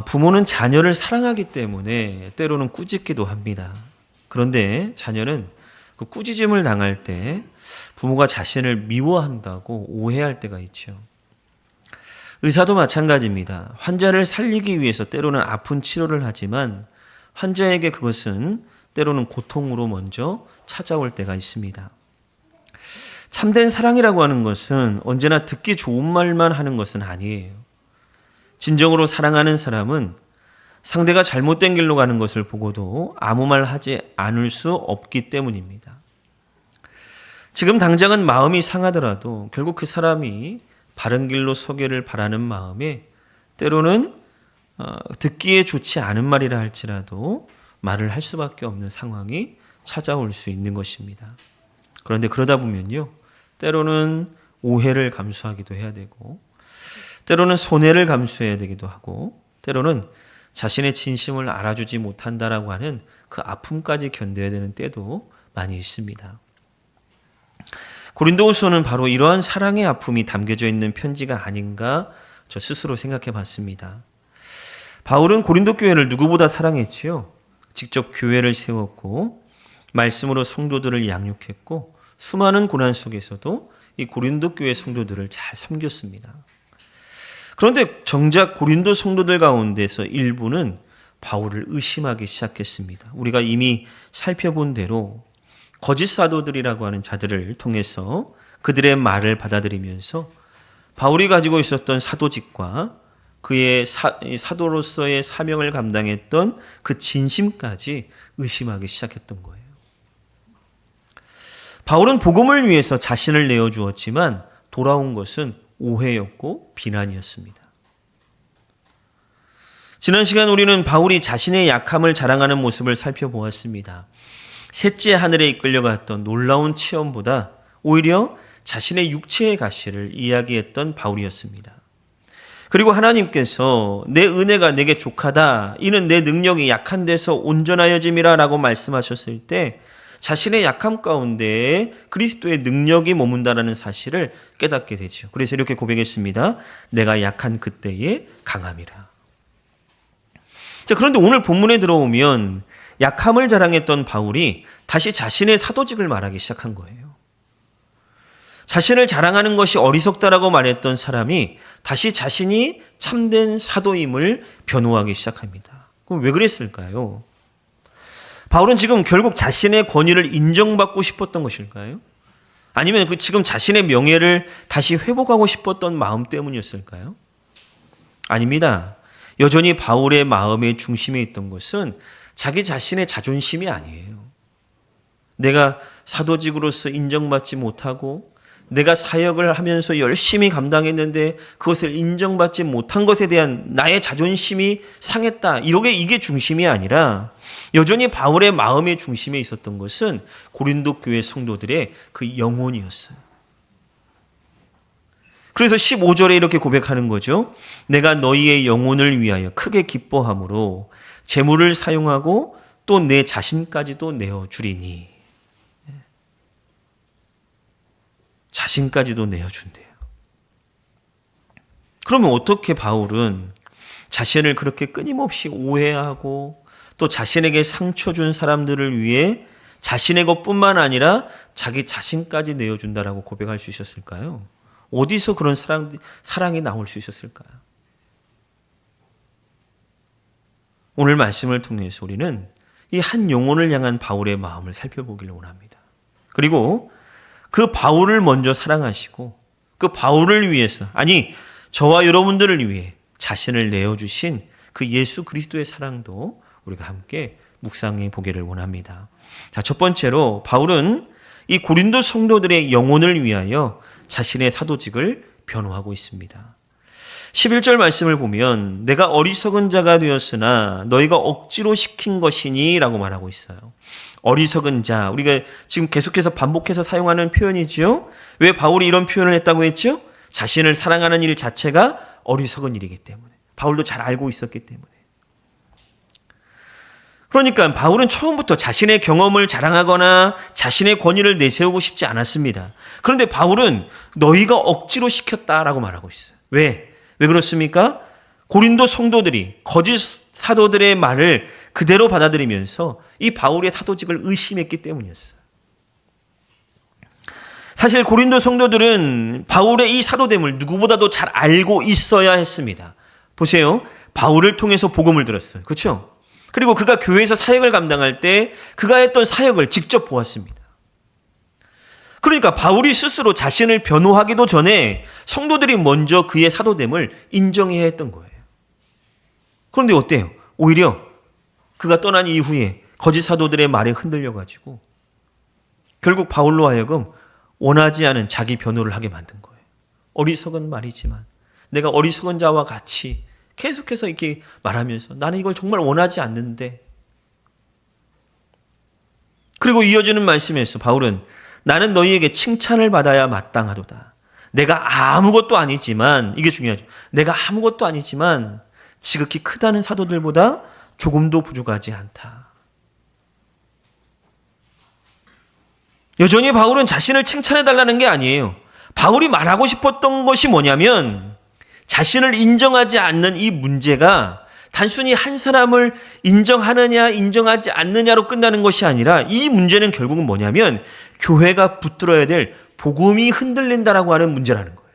부모는 자녀를 사랑하기 때문에 때로는 꾸짖기도 합니다. 그런데 자녀는 그 꾸짖음을 당할 때 부모가 자신을 미워한다고 오해할 때가 있죠. 의사도 마찬가지입니다. 환자를 살리기 위해서 때로는 아픈 치료를 하지만 환자에게 그것은 때로는 고통으로 먼저 찾아올 때가 있습니다. 참된 사랑이라고 하는 것은 언제나 듣기 좋은 말만 하는 것은 아니에요. 진정으로 사랑하는 사람은 상대가 잘못된 길로 가는 것을 보고도 아무 말 하지 않을 수 없기 때문입니다. 지금 당장은 마음이 상하더라도 결국 그 사람이 바른 길로 서기를 바라는 마음에 때로는 듣기에 좋지 않은 말이라 할지라도 말을 할 수밖에 없는 상황이 찾아올 수 있는 것입니다. 그런데 그러다 보면요, 때로는 오해를 감수하기도 해야 되고 때로는 손해를 감수해야 되기도 하고 때로는 자신의 진심을 알아주지 못한다라고 하는 그 아픔까지 견뎌야 되는 때도 많이 있습니다. 고린도후서는 바로 이러한 사랑의 아픔이 담겨져 있는 편지가 아닌가 저 스스로 생각해 봤습니다. 바울은 고린도 교회를 누구보다 사랑했지요. 직접 교회를 세웠고 말씀으로 성도들을 양육했고 수많은 고난 속에서도 이 고린도 교회 성도들을 잘 섬겼습니다. 그런데 정작 고린도 성도들 가운데서 일부는 바울을 의심하기 시작했습니다. 우리가 이미 살펴본 대로 거짓 사도들이라고 하는 자들을 통해서 그들의 말을 받아들이면서 바울이 가지고 있었던 사도직과 그의 사도로서의 사명을 감당했던 그 진심까지 의심하기 시작했던 거예요. 바울은 복음을 위해서 자신을 내어주었지만 돌아온 것은 오해였고 비난이었습니다. 지난 시간 우리는 바울이 자신의 약함을 자랑하는 모습을 살펴보았습니다. 셋째 하늘에 이끌려갔던 놀라운 체험보다 오히려 자신의 육체의 가시를 이야기했던 바울이었습니다. 그리고 하나님께서 내 은혜가 내게 족하다, 이는 내 능력이 약한 데서 온전하여짐이라 라고 말씀하셨을 때 자신의 약함 가운데 그리스도의 능력이 머문다라는 사실을 깨닫게 되죠. 그래서 이렇게 고백했습니다. 내가 약한 그때에 강함이라. 자, 그런데 오늘 본문에 들어오면 약함을 자랑했던 바울이 다시 자신의 사도직을 말하기 시작한 거예요. 자신을 자랑하는 것이 어리석다라고 말했던 사람이 다시 자신이 참된 사도임을 변호하기 시작합니다. 그럼 왜 그랬을까요? 바울은 지금 결국 자신의 권위를 인정받고 싶었던 것일까요? 아니면 지금 자신의 명예를 다시 회복하고 싶었던 마음 때문이었을까요? 아닙니다. 여전히 바울의 마음의 중심에 있던 것은 자기 자신의 자존심이 아니에요. 내가 사도직으로서 인정받지 못하고 내가 사역을 하면서 열심히 감당했는데 그것을 인정받지 못한 것에 대한 나의 자존심이 상했다. 이게 중심이 아니라 여전히 바울의 마음의 중심에 있었던 것은 고린도 교회 성도들의 그 영혼이었어요. 그래서 15절에 이렇게 고백하는 거죠. 내가 너희의 영혼을 위하여 크게 기뻐함으로 재물을 사용하고 또 내 자신까지도 내어주리니. 자신까지도 내어준대요. 그러면 어떻게 바울은 자신을 그렇게 끊임없이 오해하고 또 자신에게 상처 준 사람들을 위해 자신의 것뿐만 아니라 자기 자신까지 내어준다라고 고백할 수 있었을까요? 어디서 그런 사랑이 나올 수 있었을까요? 오늘 말씀을 통해서 우리는 이 한 영혼을 향한 바울의 마음을 살펴보기를 원합니다. 그리고 그 바울을 먼저 사랑하시고 그 바울을 위해서, 아니 저와 여러분들을 위해 자신을 내어주신 그 예수 그리스도의 사랑도 우리가 함께 묵상해 보기를 원합니다. 자, 첫 번째로 바울은 이 고린도 성도들의 영혼을 위하여 자신의 사도직을 변호하고 있습니다. 11절 말씀을 보면 내가 어리석은 자가 되었으나 너희가 억지로 시킨 것이니 라고 말하고 있어요. 어리석은 자, 우리가 지금 계속해서 반복해서 사용하는 표현이지요. 왜 바울이 이런 표현을 했다고 했죠? 자신을 사랑하는 일 자체가 어리석은 일이기 때문에. 바울도 잘 알고 있었기 때문에. 그러니까 바울은 처음부터 자신의 경험을 자랑하거나 자신의 권위를 내세우고 싶지 않았습니다. 그런데 바울은 너희가 억지로 시켰다라고 말하고 있어요. 왜 그렇습니까? 고린도 성도들이 거짓 사도들의 말을 그대로 받아들이면서 이 바울의 사도직을 의심했기 때문이었어요. 사실 고린도 성도들은 바울의 이 사도됨을 누구보다도 잘 알고 있어야 했습니다. 보세요. 바울을 통해서 복음을 들었어요. 그렇죠? 그리고 그가 교회에서 사역을 감당할 때 그가 했던 사역을 직접 보았습니다. 그러니까 바울이 스스로 자신을 변호하기도 전에 성도들이 먼저 그의 사도됨을 인정해야 했던 거예요. 그런데 어때요? 오히려 그가 떠난 이후에 거짓 사도들의 말에 흔들려가지고 결국 바울로 하여금 원하지 않은 자기 변호를 하게 만든 거예요. 어리석은 말이지만 내가 어리석은 자와 같이 계속해서 이렇게 말하면서 나는 이걸 정말 원하지 않는데. 그리고 이어지는 말씀에서 바울은 나는 너희에게 칭찬을 받아야 마땅하도다. 내가 아무것도 아니지만, 이게 중요하죠. 내가 아무것도 아니지만 지극히 크다는 사도들보다 조금도 부족하지 않다. 여전히 바울은 자신을 칭찬해달라는 게 아니에요. 바울이 말하고 싶었던 것이 뭐냐면 자신을 인정하지 않는 이 문제가 단순히 한 사람을 인정하느냐 인정하지 않느냐로 끝나는 것이 아니라 이 문제는 결국은 뭐냐면 교회가 붙들어야 될 복음이 흔들린다라고 하는 문제라는 거예요.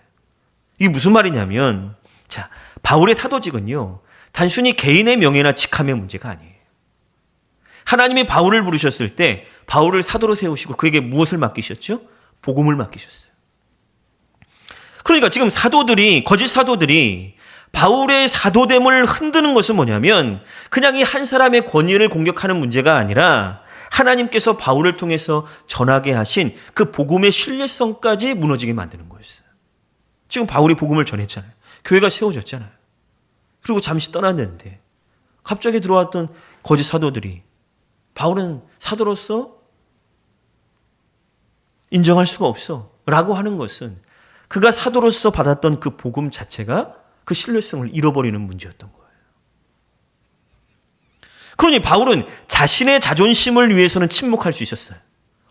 이게 무슨 말이냐면 자, 바울의 사도직은요 단순히 개인의 명예나 직함의 문제가 아니에요. 하나님이 바울을 부르셨을 때 바울을 사도로 세우시고 그에게 무엇을 맡기셨죠? 복음을 맡기셨어요. 그러니까 지금 사도들이, 거짓 사도들이 바울의 사도됨을 흔드는 것은 뭐냐면 그냥 이 한 사람의 권위를 공격하는 문제가 아니라 하나님께서 바울을 통해서 전하게 하신 그 복음의 신뢰성까지 무너지게 만드는 거였어요. 지금 바울이 복음을 전했잖아요. 교회가 세워졌잖아요. 그리고 잠시 떠났는데 갑자기 들어왔던 거짓 사도들이 바울은 사도로서 인정할 수가 없어 라고 하는 것은 그가 사도로서 받았던 그 복음 자체가 그 신뢰성을 잃어버리는 문제였던 거예요. 그러니 바울은 자신의 자존심을 위해서는 침묵할 수 있었어요.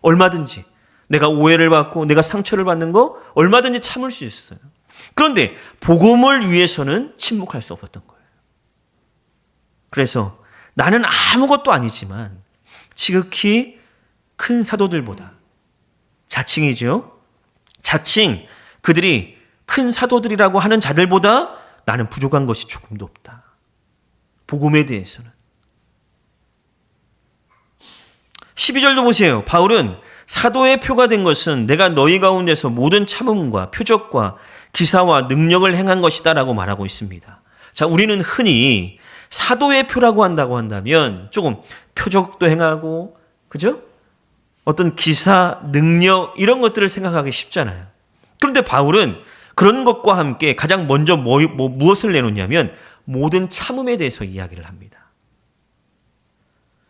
얼마든지. 내가 오해를 받고 내가 상처를 받는 거 얼마든지 참을 수 있었어요. 그런데 복음을 위해서는 침묵할 수 없었던 거예요. 그래서 나는 아무것도 아니지만 지극히 큰 사도들보다 자칭이죠. 자칭 그들이 큰 사도들이라고 하는 자들보다 나는 부족한 것이 조금도 없다. 복음에 대해서는. 12절도 보세요. 바울은 사도의 표가 된 것은 내가 너희 가운데서 모든 참음과 표적과 기사와 능력을 행한 것이다 라고 말하고 있습니다. 자, 우리는 흔히 사도의 표라고 한다고 한다면 조금 표적도 행하고, 그죠? 어떤 기사, 능력 이런 것들을 생각하기 쉽잖아요. 그런데 바울은 그런 것과 함께 가장 먼저 무엇을 내놓냐면 모든 참음에 대해서 이야기를 합니다.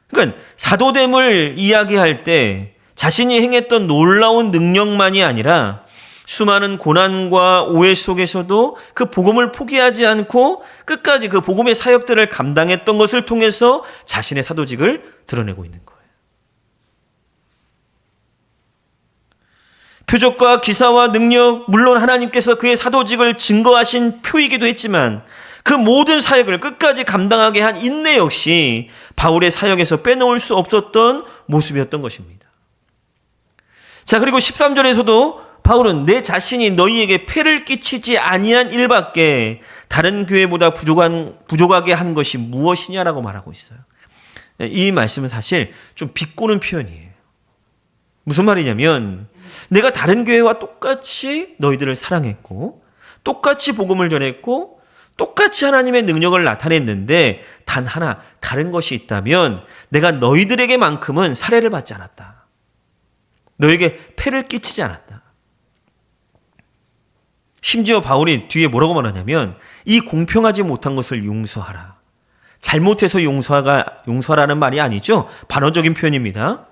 그러니까 사도됨을 이야기할 때 자신이 행했던 놀라운 능력만이 아니라 수많은 고난과 오해 속에서도 그 복음을 포기하지 않고 끝까지 그 복음의 사역들을 감당했던 것을 통해서 자신의 사도직을 드러내고 있는 거예요. 표적과 기사와 능력, 물론 하나님께서 그의 사도직을 증거하신 표이기도 했지만 그 모든 사역을 끝까지 감당하게 한 인내 역시 바울의 사역에서 빼놓을 수 없었던 모습이었던 것입니다. 자, 그리고 13절에서도 바울은 내 자신이 너희에게 폐를 끼치지 아니한 일밖에 다른 교회보다 부족하게 한 것이 무엇이냐라고 말하고 있어요. 이 말씀은 사실 좀 비꼬는 표현이에요. 무슨 말이냐면 내가 다른 교회와 똑같이 너희들을 사랑했고 똑같이 복음을 전했고 똑같이 하나님의 능력을 나타냈는데 단 하나 다른 것이 있다면 내가 너희들에게만큼은 살해를 받지 않았다. 너에게 폐를 끼치지 않았다. 심지어 바울이 뒤에 뭐라고 말하냐면 이 공평하지 못한 것을 용서하라. 잘못해서 용서하라는 말이 아니죠. 반어적인 표현입니다.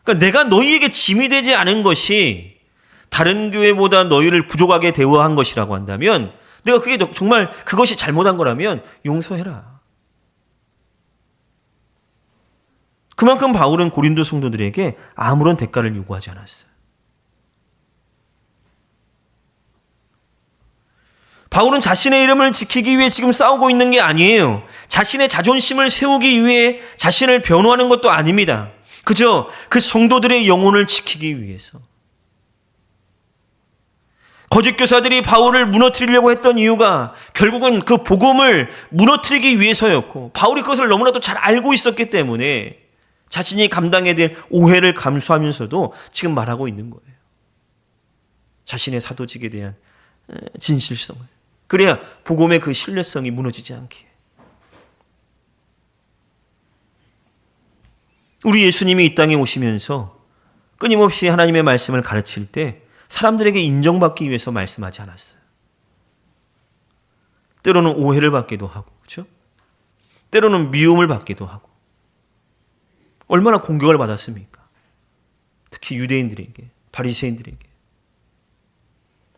그러니까 내가 너희에게 짐이 되지 않은 것이 다른 교회보다 너희를 부족하게 대우한 것이라고 한다면 내가 그게 정말 그것이 잘못한 거라면 용서해라. 그만큼 바울은 고린도 성도들에게 아무런 대가를 요구하지 않았어요. 바울은 자신의 이름을 지키기 위해 지금 싸우고 있는 게 아니에요. 자신의 자존심을 세우기 위해 자신을 변호하는 것도 아닙니다. 그저 그 성도들의 영혼을 지키기 위해서. 거짓 교사들이 바울을 무너뜨리려고 했던 이유가 결국은 그 복음을 무너뜨리기 위해서였고, 바울이 그것을 너무나도 잘 알고 있었기 때문에 자신이 감당해야 될 오해를 감수하면서도 지금 말하고 있는 거예요. 자신의 사도직에 대한 진실성을. 그래야 복음의 그 신뢰성이 무너지지 않게. 우리 예수님이 이 땅에 오시면서 끊임없이 하나님의 말씀을 가르칠 때 사람들에게 인정받기 위해서 말씀하지 않았어요. 때로는 오해를 받기도 하고, 그렇죠? 때로는 미움을 받기도 하고. 얼마나 공격을 받았습니까? 특히 유대인들에게, 바리새인들에게.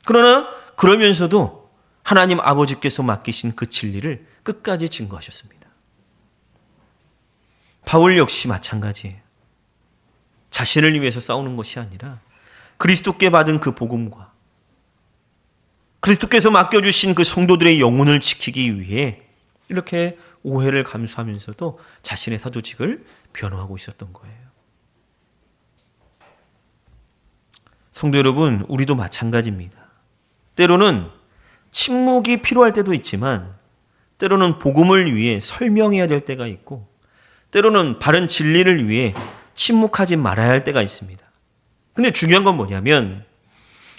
그러나 그러면서도 하나님 아버지께서 맡기신 그 진리를 끝까지 증거하셨습니다. 바울 역시 마찬가지예요. 자신을 위해서 싸우는 것이 아니라 그리스도께 받은 그 복음과 그리스도께서 맡겨주신 그 성도들의 영혼을 지키기 위해 이렇게 오해를 감수하면서도 자신의 사도직을 변호하고 있었던 거예요. 성도 여러분, 우리도 마찬가지입니다. 때로는 침묵이 필요할 때도 있지만 때로는 복음을 위해 설명해야 될 때가 있고 때로는 바른 진리를 위해 침묵하지 말아야 할 때가 있습니다. 근데 중요한 건 뭐냐면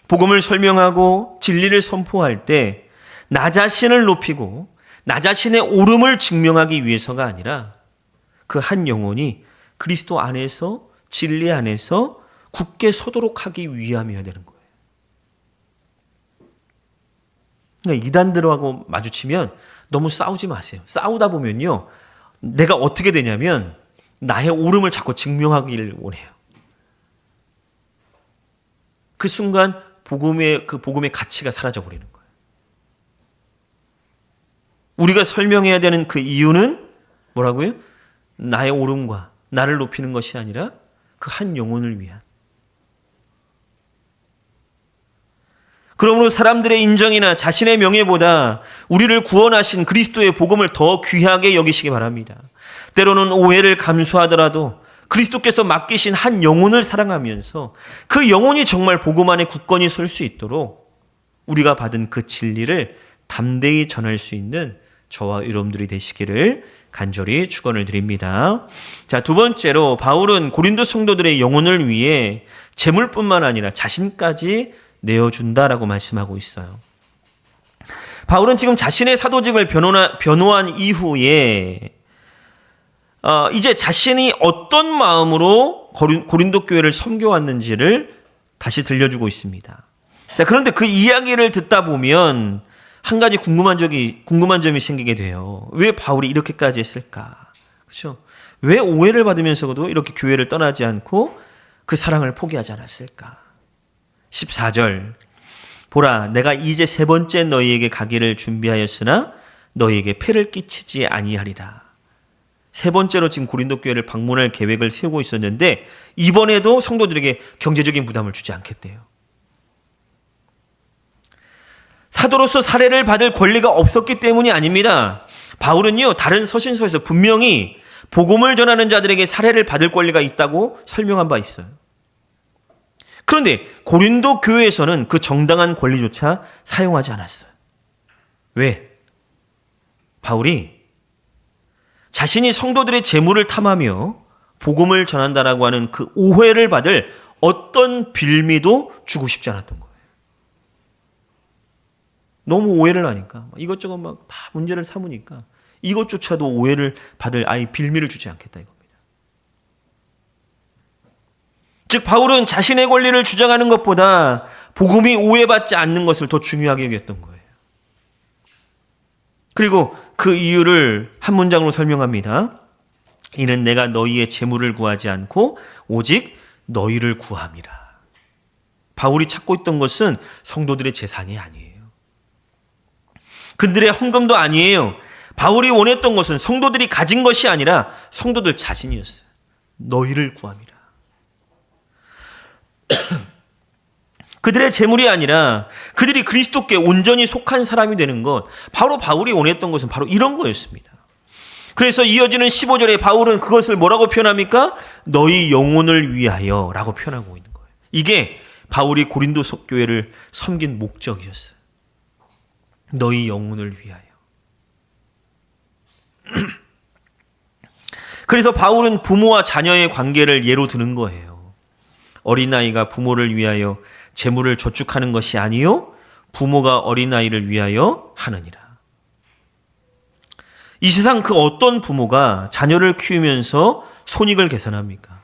복음을 설명하고 진리를 선포할 때 나 자신을 높이고 나 자신의 옳음을 증명하기 위해서가 아니라 그 한 영혼이 그리스도 안에서 진리 안에서 굳게 서도록 하기 위함이어야 되는 거예요. 그러니까 이단들하고 마주치면 너무 싸우지 마세요. 싸우다 보면요, 내가 어떻게 되냐면 나의 옳음을 자꾸 증명하기를 원해요. 그 순간 복음의 가치가 사라져 버리는 거예요. 우리가 설명해야 되는 그 이유는 뭐라고요? 나의 옳음과 나를 높이는 것이 아니라 그 한 영혼을 위한. 그러므로 사람들의 인정이나 자신의 명예보다 우리를 구원하신 그리스도의 복음을 더 귀하게 여기시기 바랍니다. 때로는 오해를 감수하더라도 그리스도께서 맡기신 한 영혼을 사랑하면서 그 영혼이 정말 복음 안에 굳건히 설 수 있도록 우리가 받은 그 진리를 담대히 전할 수 있는 저와 여러분들이 되시기를 간절히 축원을 드립니다. 자, 두 번째로 바울은 고린도 성도들의 영혼을 위해 재물뿐만 아니라 자신까지 내어준다라고 말씀하고 있어요. 바울은 지금 자신의 사도직을 변호한 이후에 이제 자신이 어떤 마음으로 고린도 교회를 섬겨왔는지를 다시 들려주고 있습니다. 자, 그런데 그 이야기를 듣다 보면 한 가지 궁금한 점이 생기게 돼요. 왜 바울이 이렇게까지 했을까? 그렇죠? 왜 오해를 받으면서도 이렇게 교회를 떠나지 않고 그 사랑을 포기하지 않았을까? 14절. 보라, 내가 이제 세 번째 너희에게 가기를 준비하였으나 너희에게 폐를 끼치지 아니하리라. 세 번째로 지금 고린도 교회를 방문할 계획을 세우고 있었는데 이번에도 성도들에게 경제적인 부담을 주지 않겠대요. 사도로서 살해를 받을 권리가 없었기 때문이 아닙니다. 바울은요, 다른 서신서에서 분명히 복음을 전하는 자들에게 살해를 받을 권리가 있다고 설명한 바 있어요. 그런데 고린도 교회에서는 그 정당한 권리조차 사용하지 않았어요. 왜? 바울이 자신이 성도들의 재물을 탐하며 복음을 전한다라고 하는 그 오해를 받을 어떤 빌미도 주고 싶지 않았던 거예요. 너무 오해를 하니까 이것저것 막 다 문제를 삼으니까 이것조차도 오해를 받을 아예 빌미를 주지 않겠다 이겁니다. 즉 바울은 자신의 권리를 주장하는 것보다 복음이 오해받지 않는 것을 더 중요하게 여겼던 거예요. 그리고 그 이유를 한 문장으로 설명합니다. 이는 내가 너희의 재물을 구하지 않고 오직 너희를 구함이라. 바울이 찾고 있던 것은 성도들의 재산이 아니에요. 그들의 헌금도 아니에요. 바울이 원했던 것은 성도들이 가진 것이 아니라 성도들 자신이었어요. 너희를 구함이라. 그들의 재물이 아니라 그들이 그리스도께 온전히 속한 사람이 되는 것, 바로 바울이 원했던 것은 바로 이런 거였습니다. 그래서 이어지는 15절에 바울은 그것을 뭐라고 표현합니까? 너희 영혼을 위하여 라고 표현하고 있는 거예요. 이게 바울이 고린도 교회를 섬긴 목적이었어요. 너희 영혼을 위하여. 그래서 바울은 부모와 자녀의 관계를 예로 드는 거예요. 어린아이가 부모를 위하여 재물을 저축하는 것이 아니요 부모가 어린아이를 위하여 하느니라. 이 세상 그 어떤 부모가 자녀를 키우면서 손익을 계산합니까?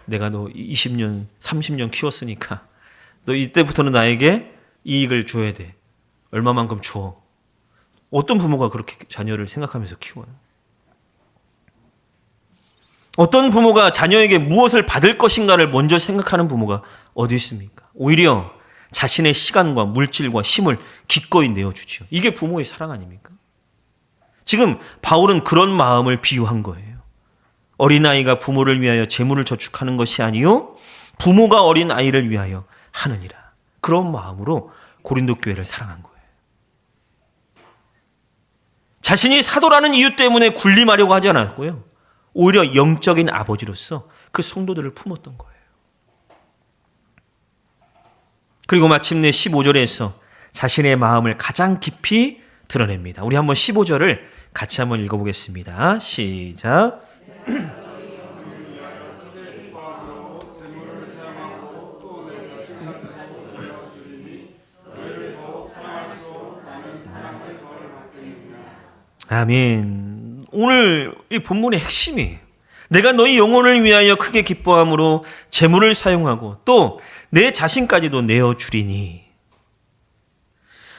내가 너 20년, 30년 키웠으니까 너 이때부터는 나에게 이익을 줘야 돼. 얼마만큼 줘. 어떤 부모가 그렇게 자녀를 생각하면서 키워요? 어떤 부모가 자녀에게 무엇을 받을 것인가를 먼저 생각하는 부모가 어디 있습니까? 오히려 자신의 시간과 물질과 힘을 기꺼이 내어주죠. 이게 부모의 사랑 아닙니까? 지금 바울은 그런 마음을 비유한 거예요. 어린아이가 부모를 위하여 재물을 저축하는 것이 아니요 부모가 어린아이를 위하여 하느니라. 그런 마음으로 고린도 교회를 사랑한 거예요. 자신이 사도라는 이유 때문에 군림하려고 하지 않았고요. 오히려 영적인 아버지로서 그 성도들을 품었던 거예요. 그리고 마침내 15절에서 자신의 마음을 가장 깊이 드러냅니다. 우리 한번 15절을 같이 한번 읽어보겠습니다. 시작. 아멘. 오늘 이 본문의 핵심이에요. 내가 너희 영혼을 위하여 크게 기뻐함으로 재물을 사용하고 또 내 자신까지도 내어주리니.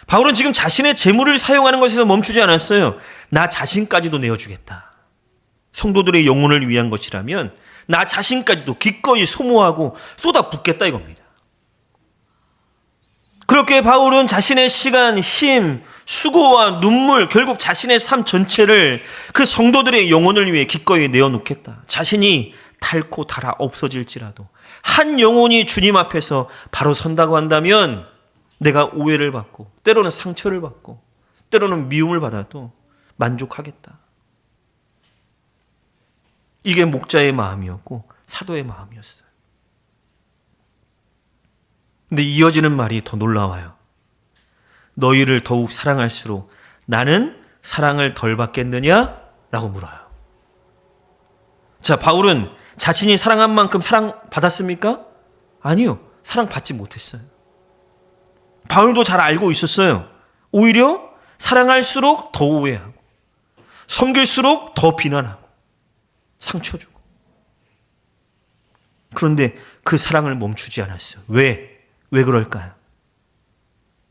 바울은 지금 자신의 재물을 사용하는 것에서 멈추지 않았어요. 나 자신까지도 내어주겠다. 성도들의 영혼을 위한 것이라면 나 자신까지도 기꺼이 소모하고 쏟아붓겠다 이겁니다. 그렇게 바울은 자신의 시간, 힘, 수고와 눈물, 결국 자신의 삶 전체를 그 성도들의 영혼을 위해 기꺼이 내어놓겠다. 자신이 닳고 닳아 없어질지라도 한 영혼이 주님 앞에서 바로 선다고 한다면 내가 오해를 받고 때로는 상처를 받고 때로는 미움을 받아도 만족하겠다. 이게 목자의 마음이었고 사도의 마음이었어요. 근데 이어지는 말이 더 놀라워요. 너희를 더욱 사랑할수록 나는 사랑을 덜 받겠느냐? 라고 물어요. 자, 바울은 자신이 사랑한 만큼 사랑받았습니까? 아니요. 사랑받지 못했어요. 바울도 잘 알고 있었어요. 오히려 사랑할수록 더 오해하고 섬길수록 더 비난하고 상처 주고. 그런데 그 사랑을 멈추지 않았어요. 왜 그럴까요?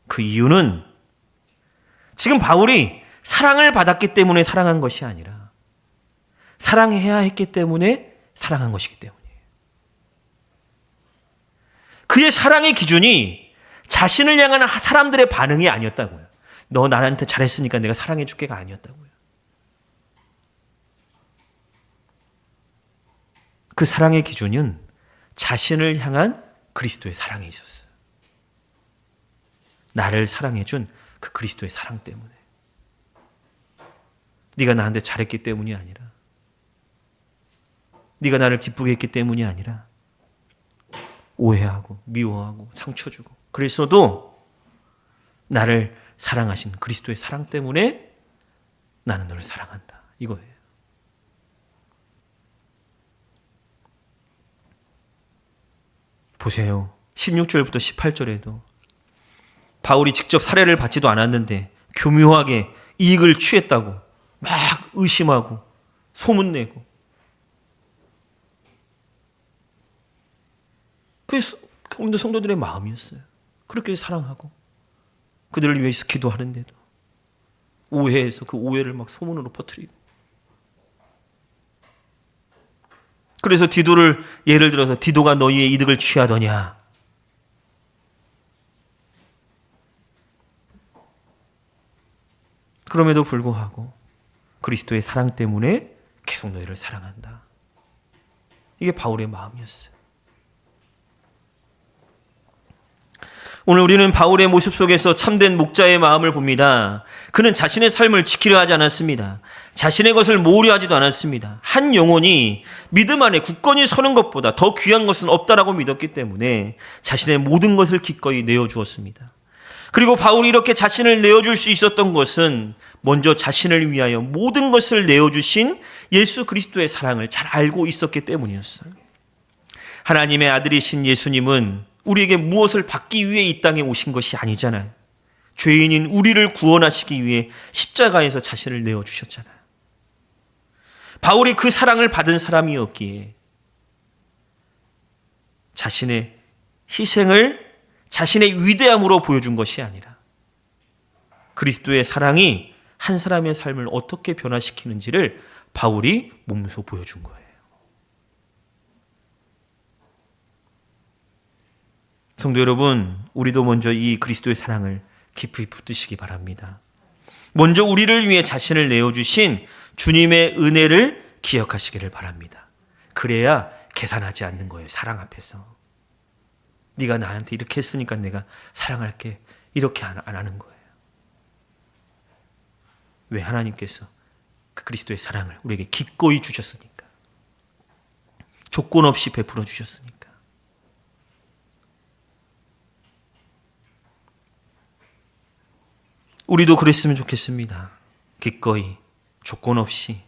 그 이유는 지금 바울이 사랑을 받았기 때문에 사랑한 것이 아니라 사랑해야 했기 때문에 사랑한 것이기 때문이에요. 그의 사랑의 기준이 자신을 향한 사람들의 반응이 아니었다고요. 너 나한테 잘했으니까 내가 사랑해 줄게가 아니었다고요. 그 사랑의 기준은 자신을 향한 그리스도의 사랑에 있었어요. 나를 사랑해 준 그 그리스도의 사랑 때문에. 네가 나한테 잘했기 때문이 아니라 네가 나를 기쁘게 했기 때문이 아니라 오해하고 미워하고 상처 주고 그랬어도 나를 사랑하신 그리스도의 사랑 때문에 나는 너를 사랑한다. 이거예요. 보세요. 16절부터 18절에도 바울이 직접 살해를 받지도 않았는데 교묘하게 이익을 취했다고 막 의심하고 소문내고 그게 고린도 성도들의 마음이었어요. 그렇게 사랑하고 그들을 위해서 기도하는데도 오해해서 그 오해를 막 소문으로 퍼뜨리고 그래서 디도를 예를 들어서 디도가 너희의 이득을 취하더냐 그럼에도 불구하고 그리스도의 사랑 때문에 계속 너희를 사랑한다. 이게 바울의 마음이었어요. 오늘 우리는 바울의 모습 속에서 참된 목자의 마음을 봅니다. 그는 자신의 삶을 지키려 하지 않았습니다. 자신의 것을 모으려 하지도 않았습니다. 한 영혼이 믿음 안에 굳건히 서는 것보다 더 귀한 것은 없다라고 믿었기 때문에 자신의 모든 것을 기꺼이 내어주었습니다. 그리고 바울이 이렇게 자신을 내어줄 수 있었던 것은 먼저 자신을 위하여 모든 것을 내어주신 예수 그리스도의 사랑을 잘 알고 있었기 때문이었어요. 하나님의 아들이신 예수님은 우리에게 무엇을 받기 위해 이 땅에 오신 것이 아니잖아요. 죄인인 우리를 구원하시기 위해 십자가에서 자신을 내어주셨잖아요. 바울이 그 사랑을 받은 사람이었기에 자신의 희생을 자신의 위대함으로 보여준 것이 아니라 그리스도의 사랑이 한 사람의 삶을 어떻게 변화시키는지를 바울이 몸소 보여준 거예요. 성도 여러분, 우리도 먼저 이 그리스도의 사랑을 깊이 붙드시기 바랍니다. 먼저 우리를 위해 자신을 내어주신 주님의 은혜를 기억하시기를 바랍니다. 그래야 계산하지 않는 거예요. 사랑 앞에서. 네가 나한테 이렇게 했으니까 내가 사랑할게. 이렇게 안 하는 거예요. 왜? 하나님께서 그 그리스도의 사랑을 우리에게 기꺼이 주셨으니까. 조건 없이 베풀어 주셨으니까. 우리도 그랬으면 좋겠습니다. 기꺼이 조건 없이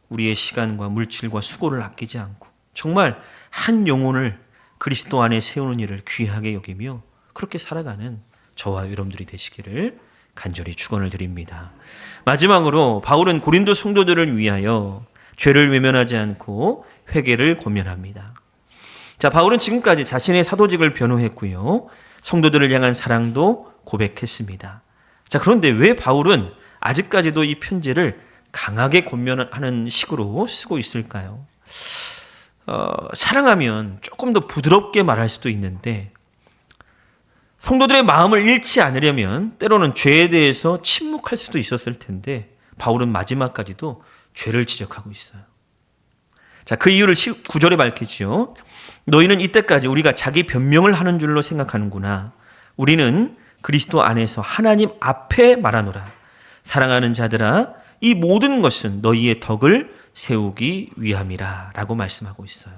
우리의 시간과 물질과 수고를 아끼지 않고 정말 한 영혼을 그리스도 안에 세우는 일을 귀하게 여기며 그렇게 살아가는 저와 여러분들이 되시기를 간절히 축원을 드립니다. 마지막으로 바울은 고린도 성도들을 위하여 죄를 외면하지 않고 회개를 권면합니다. 자, 바울은 지금까지 자신의 사도직을 변호했고요. 성도들을 향한 사랑도 고백했습니다. 자, 그런데 왜 바울은 아직까지도 이 편지를 강하게 권면하는 식으로 쓰고 있을까요? 사랑하면 조금 더 부드럽게 말할 수도 있는데 성도들의 마음을 잃지 않으려면 때로는 죄에 대해서 침묵할 수도 있었을 텐데 바울은 마지막까지도 죄를 지적하고 있어요. 자, 그 이유를 9절에 밝히죠. 너희는 이때까지 우리가 자기 변명을 하는 줄로 생각하는구나. 우리는 그리스도 안에서 하나님 앞에 말하노라. 사랑하는 자들아, 이 모든 것은 너희의 덕을 세우기 위함이라 라고 말씀하고 있어요.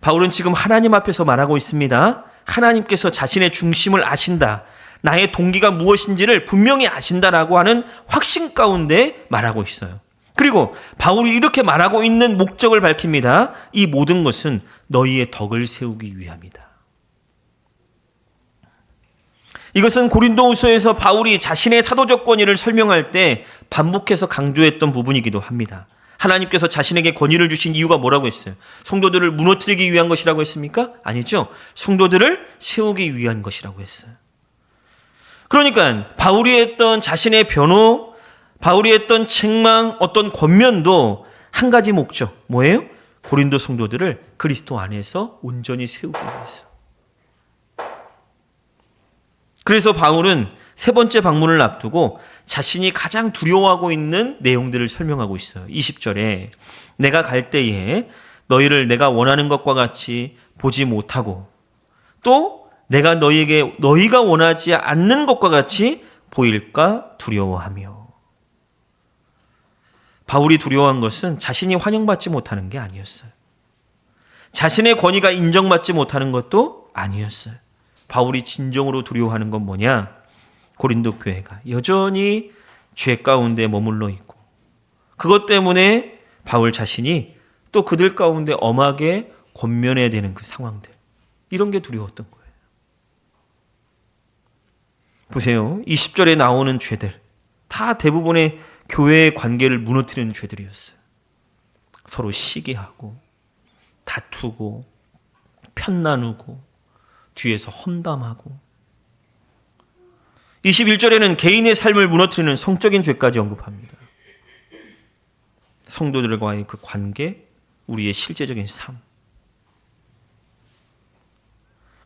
바울은 지금 하나님 앞에서 말하고 있습니다. 하나님께서 자신의 중심을 아신다. 나의 동기가 무엇인지를 분명히 아신다라고 하는 확신 가운데 말하고 있어요. 그리고 바울이 이렇게 말하고 있는 목적을 밝힙니다. 이 모든 것은 너희의 덕을 세우기 위함이다. 이것은 고린도후서에서 바울이 자신의 사도적 권위를 설명할 때 반복해서 강조했던 부분이기도 합니다. 하나님께서 자신에게 권위를 주신 이유가 뭐라고 했어요? 성도들을 무너뜨리기 위한 것이라고 했습니까? 아니죠. 성도들을 세우기 위한 것이라고 했어요. 그러니까 바울이 했던 자신의 변호, 바울이 했던 책망, 어떤 권면도 한 가지 목적. 뭐예요? 고린도 성도들을 그리스도 안에서 온전히 세우기 위해서. 그래서 바울은 세 번째 방문을 앞두고 자신이 가장 두려워하고 있는 내용들을 설명하고 있어요. 20절에 내가 갈 때에 너희를 내가 원하는 것과 같이 보지 못하고 또 내가 너희에게 너희가 원하지 않는 것과 같이 보일까 두려워하며. 바울이 두려워한 것은 자신이 환영받지 못하는 게 아니었어요. 자신의 권위가 인정받지 못하는 것도 아니었어요. 바울이 진정으로 두려워하는 건 뭐냐? 고린도 교회가 여전히 죄 가운데 머물러 있고 그것 때문에 바울 자신이 또 그들 가운데 엄하게 권면해야 되는 그 상황들, 이런 게 두려웠던 거예요. 보세요. 20절에 나오는 죄들 다 대부분의 교회의 관계를 무너뜨리는 죄들이었어요. 서로 시기하고 다투고 편 나누고 뒤에서 험담하고. 21절에는 개인의 삶을 무너뜨리는 성적인 죄까지 언급합니다. 성도들과의 그 관계, 우리의 실제적인 삶.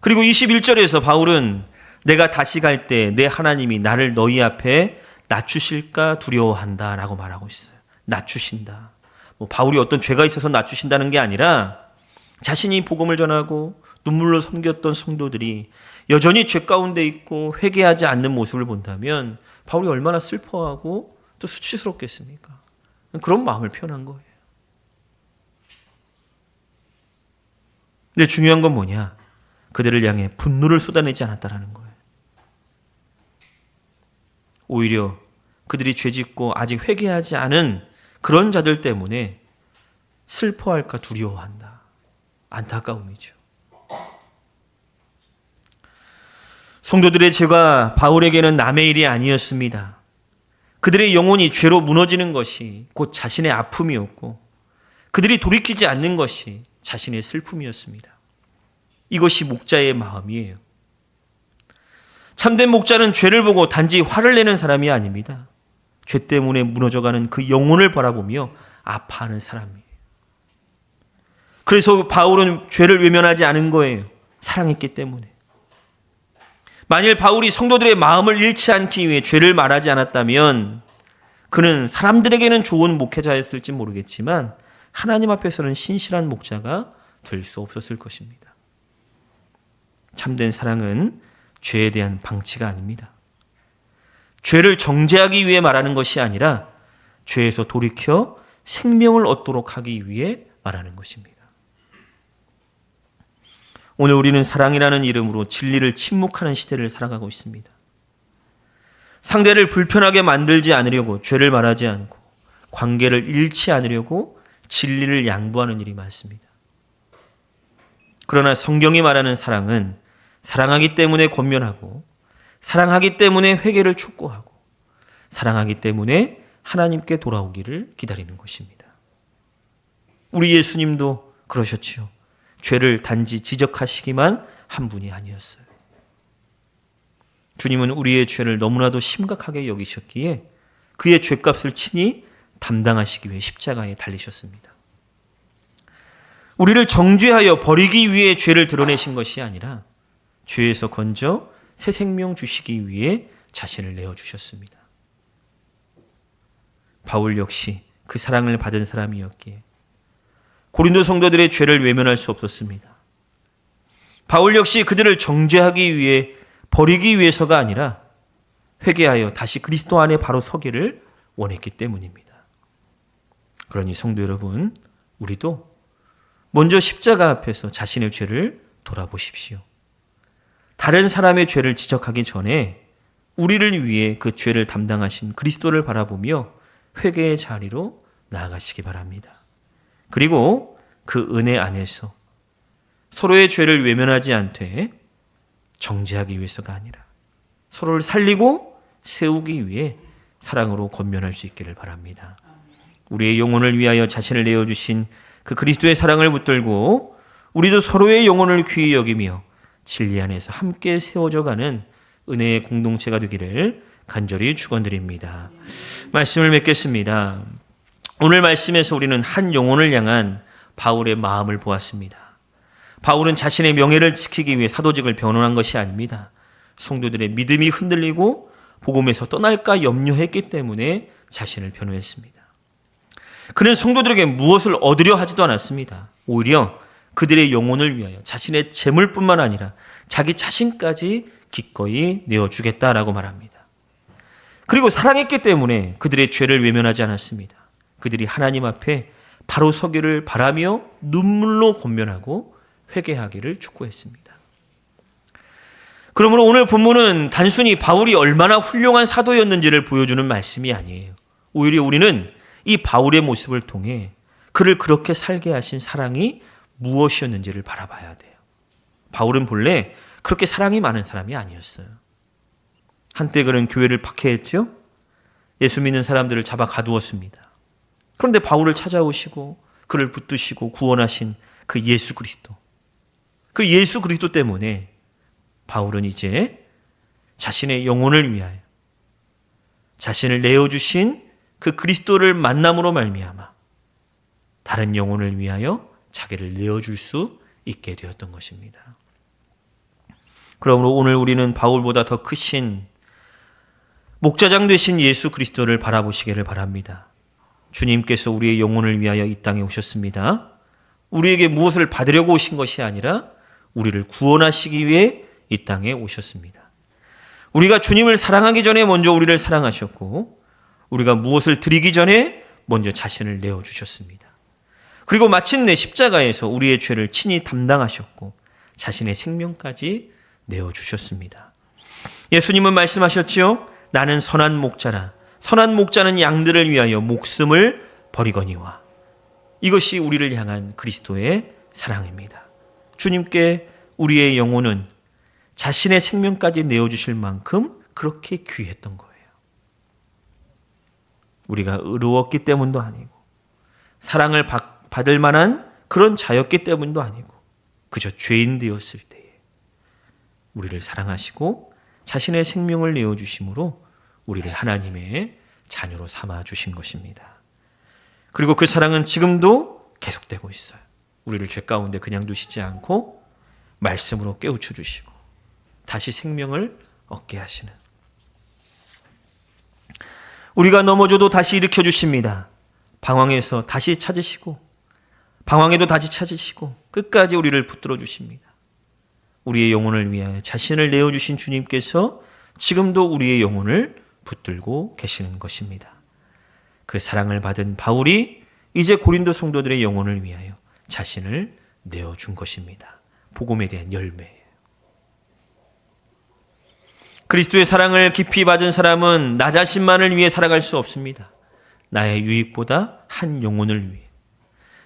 그리고 21절에서 바울은 내가 다시 갈 때 내 하나님이 나를 너희 앞에 낮추실까 두려워한다 라고 말하고 있어요. 낮추신다. 바울이 어떤 죄가 있어서 낮추신다는 게 아니라 자신이 복음을 전하고 눈물로 섬겼던 성도들이 여전히 죄 가운데 있고 회개하지 않는 모습을 본다면 바울이 얼마나 슬퍼하고 또 수치스럽겠습니까? 그런 마음을 표현한 거예요. 근데 중요한 건 뭐냐? 그들을 향해 분노를 쏟아내지 않았다라는 거예요. 오히려 그들이 죄짓고 아직 회개하지 않은 그런 자들 때문에 슬퍼할까 두려워한다. 안타까움이죠. 성도들의 죄가 바울에게는 남의 일이 아니었습니다. 그들의 영혼이 죄로 무너지는 것이 곧 자신의 아픔이었고 그들이 돌이키지 않는 것이 자신의 슬픔이었습니다. 이것이 목자의 마음이에요. 참된 목자는 죄를 보고 단지 화를 내는 사람이 아닙니다. 죄 때문에 무너져가는 그 영혼을 바라보며 아파하는 사람이에요. 그래서 바울은 죄를 외면하지 않은 거예요. 사랑했기 때문에. 만일 바울이 성도들의 마음을 잃지 않기 위해 죄를 말하지 않았다면 그는 사람들에게는 좋은 목회자였을지 모르겠지만 하나님 앞에서는 신실한 목자가 될 수 없었을 것입니다. 참된 사랑은 죄에 대한 방치가 아닙니다. 죄를 정죄하기 위해 말하는 것이 아니라 죄에서 돌이켜 생명을 얻도록 하기 위해 말하는 것입니다. 오늘 우리는 사랑이라는 이름으로 진리를 침묵하는 시대를 살아가고 있습니다. 상대를 불편하게 만들지 않으려고 죄를 말하지 않고 관계를 잃지 않으려고 진리를 양보하는 일이 많습니다. 그러나 성경이 말하는 사랑은 사랑하기 때문에 권면하고 사랑하기 때문에 회개를 촉구하고 사랑하기 때문에 하나님께 돌아오기를 기다리는 것입니다. 우리 예수님도 그러셨지요. 죄를 단지 지적하시기만 한 분이 아니었어요. 주님은 우리의 죄를 너무나도 심각하게 여기셨기에 그의 죄값을 친히 담당하시기 위해 십자가에 달리셨습니다. 우리를 정죄하여 버리기 위해 죄를 드러내신 것이 아니라 죄에서 건져 새 생명 주시기 위해 자신을 내어주셨습니다. 바울 역시 그 사랑을 받은 사람이었기에 고린도 성도들의 죄를 외면할 수 없었습니다. 바울 역시 그들을 정죄하기 위해 버리기 위해서가 아니라 회개하여 다시 그리스도 안에 바로 서기를 원했기 때문입니다. 그러니 성도 여러분, 우리도 먼저 십자가 앞에서 자신의 죄를 돌아보십시오. 다른 사람의 죄를 지적하기 전에 우리를 위해 그 죄를 담당하신 그리스도를 바라보며 회개의 자리로 나아가시기 바랍니다. 그리고 그 은혜 안에서 서로의 죄를 외면하지 않되 정죄하기 위해서가 아니라 서로를 살리고 세우기 위해 사랑으로 권면할 수 있기를 바랍니다. 우리의 영혼을 위하여 자신을 내어주신 그 그리스도의 사랑을 붙들고 우리도 서로의 영혼을 귀히 여기며 진리 안에서 함께 세워져가는 은혜의 공동체가 되기를 간절히 축원드립니다. 말씀을 맺겠습니다. 오늘 말씀에서 우리는 한 영혼을 향한 바울의 마음을 보았습니다. 바울은 자신의 명예를 지키기 위해 사도직을 변호한 것이 아닙니다. 성도들의 믿음이 흔들리고 복음에서 떠날까 염려했기 때문에 자신을 변호했습니다. 그는 성도들에게 무엇을 얻으려 하지도 않았습니다. 오히려 그들의 영혼을 위하여 자신의 재물뿐만 아니라 자기 자신까지 기꺼이 내어주겠다라고 말합니다. 그리고 사랑했기 때문에 그들의 죄를 외면하지 않았습니다. 그들이 하나님 앞에 바로 서기를 바라며 눈물로 권면하고 회개하기를 촉구했습니다. 그러므로 오늘 본문은 단순히 바울이 얼마나 훌륭한 사도였는지를 보여주는 말씀이 아니에요. 오히려 우리는 이 바울의 모습을 통해 그를 그렇게 살게 하신 사랑이 무엇이었는지를 바라봐야 돼요. 바울은 본래 그렇게 사랑이 많은 사람이 아니었어요. 한때 그는 교회를 박해했죠. 예수 믿는 사람들을 잡아 가두었습니다. 그런데 바울을 찾아오시고 그를 붙드시고 구원하신 그 예수 그리스도. 그 예수 그리스도 때문에 바울은 이제 자신의 영혼을 위하여 자신을 내어주신 그 그리스도를 만남으로 말미암아 다른 영혼을 위하여 자기를 내어줄 수 있게 되었던 것입니다. 그러므로 오늘 우리는 바울보다 더 크신 목자장 되신 예수 그리스도를 바라보시기를 바랍니다. 주님께서 우리의 영혼을 위하여 이 땅에 오셨습니다. 우리에게 무엇을 받으려고 오신 것이 아니라 우리를 구원하시기 위해 이 땅에 오셨습니다. 우리가 주님을 사랑하기 전에 먼저 우리를 사랑하셨고, 우리가 무엇을 드리기 전에 먼저 자신을 내어주셨습니다. 그리고 마침내 십자가에서 우리의 죄를 친히 담당하셨고 자신의 생명까지 내어주셨습니다. 예수님은 말씀하셨지요. 나는 선한 목자라. 선한 목자는 양들을 위하여 목숨을 버리거니와. 이것이 우리를 향한 그리스도의 사랑입니다. 주님께 우리의 영혼은 자신의 생명까지 내어주실 만큼 그렇게 귀했던 거예요. 우리가 의로웠기 때문도 아니고 사랑을 받을 만한 그런 자였기 때문도 아니고 그저 죄인 되었을 때에 우리를 사랑하시고 자신의 생명을 내어주심으로 우리를 하나님의 자녀로 삼아주신 것입니다. 그리고 그 사랑은 지금도 계속되고 있어요. 우리를 죄 가운데 그냥 두시지 않고 말씀으로 깨우쳐 주시고 다시 생명을 얻게 하시는, 우리가 넘어져도 다시 일으켜 주십니다. 방황에서 다시 찾으시고 방황에도 다시 찾으시고 끝까지 우리를 붙들어 주십니다. 우리의 영혼을 위하여 자신을 내어주신 주님께서 지금도 우리의 영혼을 붙들고 계시는 것입니다. 그 사랑을 받은 바울이 이제 고린도 성도들의 영혼을 위하여 자신을 내어준 것입니다. 복음에 대한 열매예요. 그리스도의 사랑을 깊이 받은 사람은 나 자신만을 위해 살아갈 수 없습니다. 나의 유익보다 한 영혼을 위해,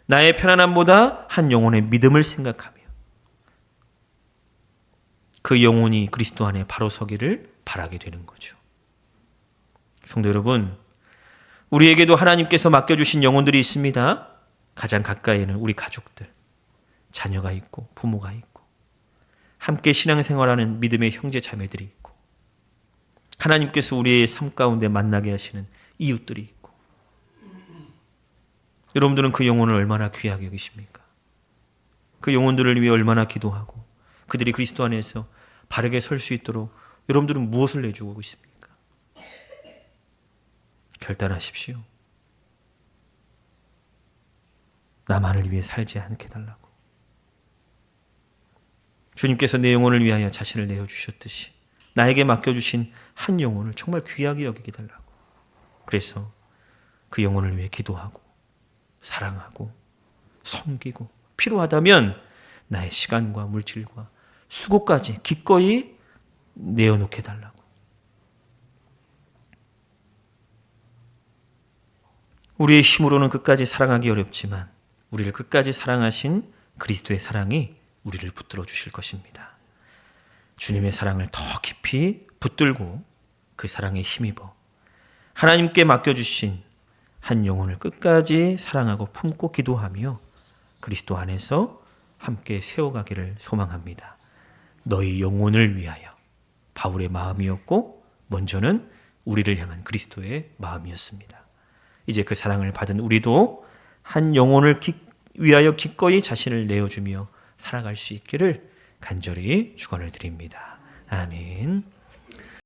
나의 편안함보다 한 영혼의 믿음을 생각하며 그 영혼이 그리스도 안에 바로 서기를 바라게 되는 거죠. 성도 여러분, 우리에게도 하나님께서 맡겨주신 영혼들이 있습니다. 가장 가까이에는 우리 가족들, 자녀가 있고 부모가 있고 함께 신앙생활하는 믿음의 형제 자매들이 있고 하나님께서 우리의 삶 가운데 만나게 하시는 이웃들이 있고, 여러분들은 그 영혼을 얼마나 귀하게 여기십니까? 그 영혼들을 위해 얼마나 기도하고 그들이 그리스도 안에서 바르게 설 수 있도록 여러분들은 무엇을 내주고 있습니까? 결단하십시오. 나만을 위해 살지 않게 달라고. 주님께서 내 영혼을 위하여 자신을 내어주셨듯이 나에게 맡겨주신 한 영혼을 정말 귀하게 여기게 달라고. 그래서 그 영혼을 위해 기도하고 사랑하고 섬기고 필요하다면 나의 시간과 물질과 수고까지 기꺼이 내어놓게 달라고. 우리의 힘으로는 끝까지 사랑하기 어렵지만 우리를 끝까지 사랑하신 그리스도의 사랑이 우리를 붙들어 주실 것입니다. 주님의 사랑을 더 깊이 붙들고 그 사랑에 힘입어 하나님께 맡겨주신 한 영혼을 끝까지 사랑하고 품고 기도하며 그리스도 안에서 함께 세워가기를 소망합니다. 너희 영혼을 위하여 바울의 마음이었고 먼저는 우리를 향한 그리스도의 마음이었습니다. 이제 그 사랑을 받은 우리도 한 영혼을 위하여 기꺼이 자신을 내어주며 살아갈 수 있기를 간절히 축원을 드립니다. 아멘.